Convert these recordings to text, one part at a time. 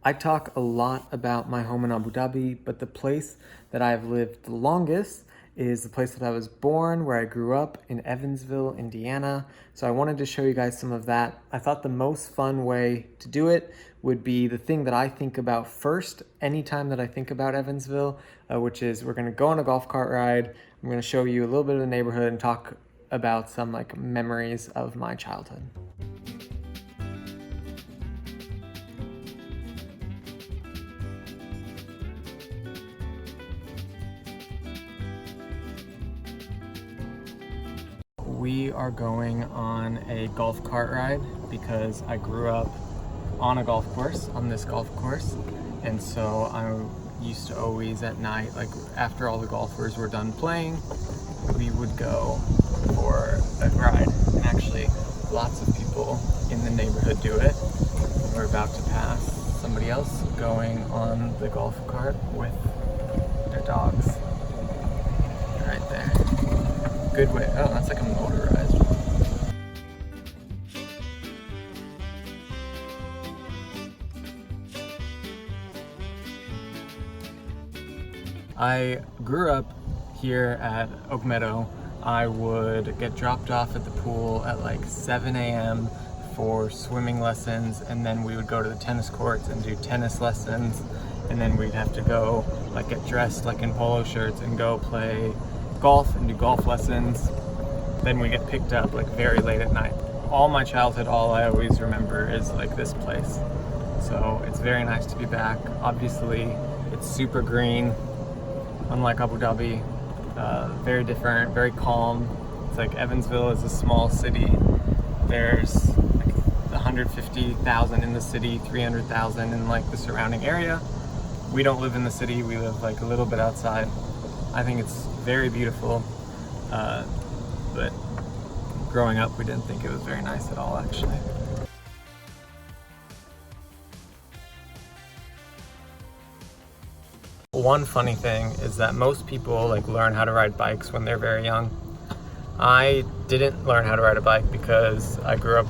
I talk a lot about my home in Abu Dhabi, but the place that I've lived the longest is the place that I was born, where I grew up in Evansville, Indiana. So I wanted to show you guys some of that. I thought the most fun way to do it would be the thing that I think about first anytime that I think about Evansville, which is we're gonna go on a golf cart ride. I'm gonna show you a little bit of the neighborhood and talk about some like memories of my childhood. We are going on a golf cart ride because I grew up on a golf course, on this golf course. And so I used to always at night, like after all the golfers were done playing, we would go for a ride. And actually, lots of people in the neighborhood do it. We're about to pass somebody else going on the golf cart with their dogs. Right there. Good way. Oh, that's like a motorized one. I grew up here at Oak Meadow. I would get dropped off at the pool at like 7 a.m. for swimming lessons, and then we would go to the tennis courts and do tennis lessons, and then we'd have to go like get dressed like in polo shirts and go play golf and do golf lessons. Then we get picked up like very late at night. All my childhood, all I always remember is like this place. So it's very nice to be back. Obviously, it's super green, unlike Abu Dhabi. Very different, very calm. It's like Evansville is a small city. There's like 150,000 in the city, 300,000 in like the surrounding area. We don't live in the city, we live like a little bit outside. I think it's very beautiful, but growing up we didn't think it was very nice at all, actually. One funny thing is that most people like learn how to ride bikes when they're very young. I didn't learn how to ride a bike because I grew up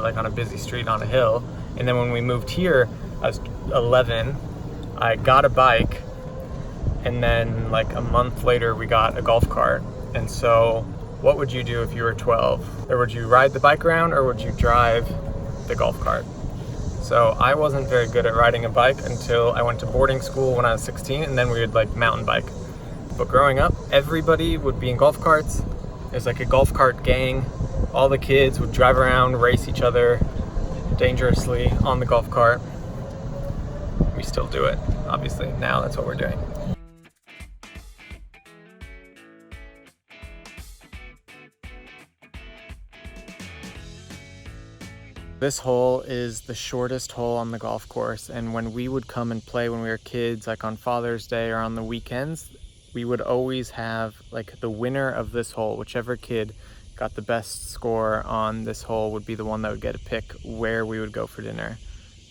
like on a busy street on a hill, and then when we moved here, I was 11. I got a bike, and then like a month later we got a golf cart. And so what would you do if you were 12? Or would you ride the bike around, or would you drive the golf cart? So I wasn't very good at riding a bike until I went to boarding school when I was 16, and then we would like mountain bike. But growing up, everybody would be in golf carts. There's like a golf cart gang. All the kids would drive around, race each other dangerously on the golf cart. We still do it, obviously. Now that's what we're doing. This hole is the shortest hole on the golf course, and when we would come and play when we were kids, like on Father's Day or on the weekends, we would always have like the winner of this hole, whichever kid got the best score on this hole would be the one that would get to pick where we would go for dinner.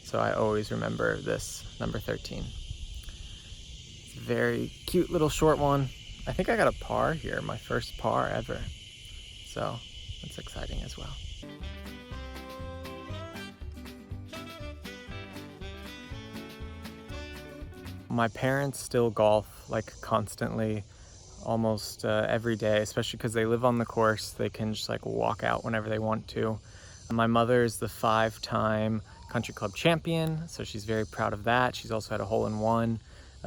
So I always remember this, number 13. It's a very cute little short one. I think I got a par here, my first par ever. So that's exciting as well. My parents still golf like constantly, almost every day, especially because they live on the course. They can just like walk out whenever they want to. My mother is the 5-time country club champion, so she's very proud of that. She's also had a hole-in-one.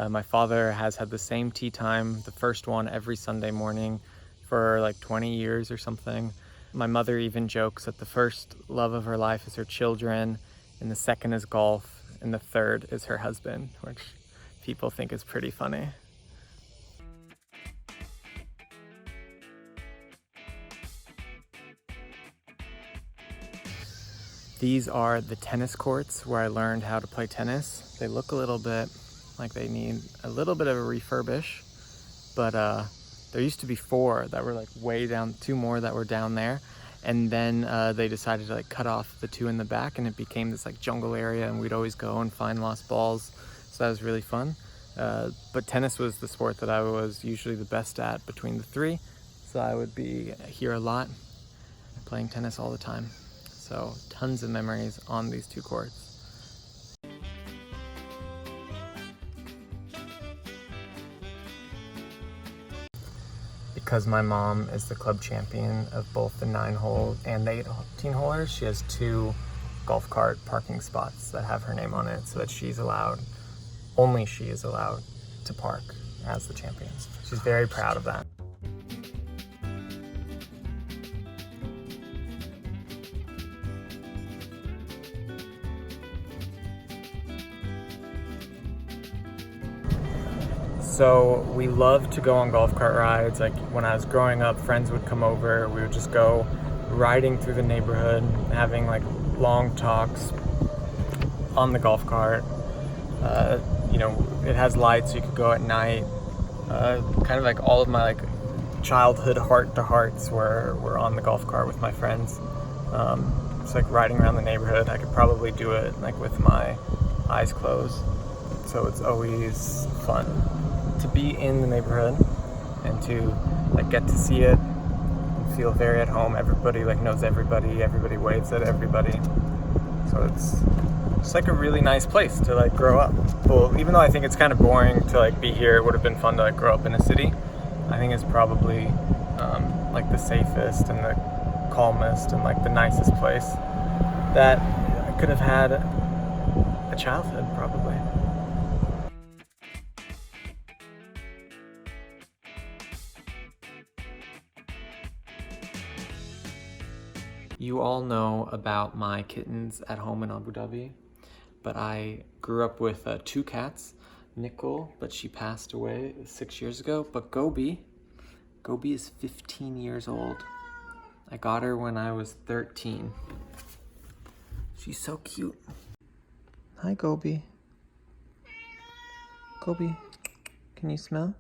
My father has had the same tee time, the first one every Sunday morning for like 20 years or something. My mother even jokes that the first love of her life is her children, and the second is golf, and the third is her husband, which people think is pretty funny. These are the tennis courts where I learned how to play tennis. They look a little bit like they need a little bit of a refurbish, but there used to be 4 that were like way down, 2 more that were down there, and then they decided to like cut off the 2 in the back, and it became this like jungle area, and we'd always go and find lost balls, so that was really fun. But tennis was the sport that I was usually the best at between the 3, so I would be here a lot playing tennis all the time. So tons of memories on these 2 courts. because my mom is the club champion of both the 9-hole and the 18-holers, she has 2 golf cart parking spots that have her name on it, so that only she is allowed to park as the champion. She's very proud of that. So we love to go on golf cart rides. Like when I was growing up, friends would come over, we would just go riding through the neighborhood, having like long talks on the golf cart. You know, it has lights so you could go at night. Kind of like all of my like childhood heart-to-hearts were on the golf cart with my friends. It's like riding around the neighborhood. I could probably do it like with my eyes closed. So it's always fun to be in the neighborhood and to like get to see it and feel very at home. Everybody like knows everybody waves at everybody. So it's like a really nice place to like grow up. Well, even though I think it's kind of boring to like be here, it would have been fun to like grow up in a city. I think it's probably like the safest and the calmest and like the nicest place that I could have had a childhood probably. You all know about my kittens at home in Abu Dhabi, but I grew up with 2 cats. Nickel, but she passed away 6 years ago. But Gobi is 15 years old. I got her when I was 13. She's so cute. Hi, Gobi. Gobi, can you smell?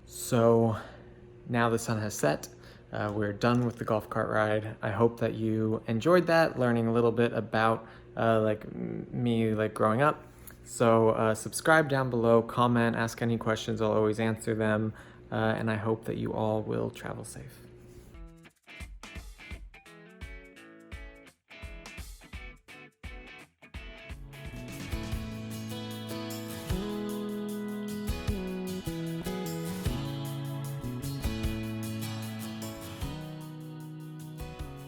So now the sun has set. We're done with the golf cart ride. I hope that you enjoyed that, learning a little bit about me growing up. So subscribe down below, comment, ask any questions. I'll always answer them. And I hope that you all will travel safe.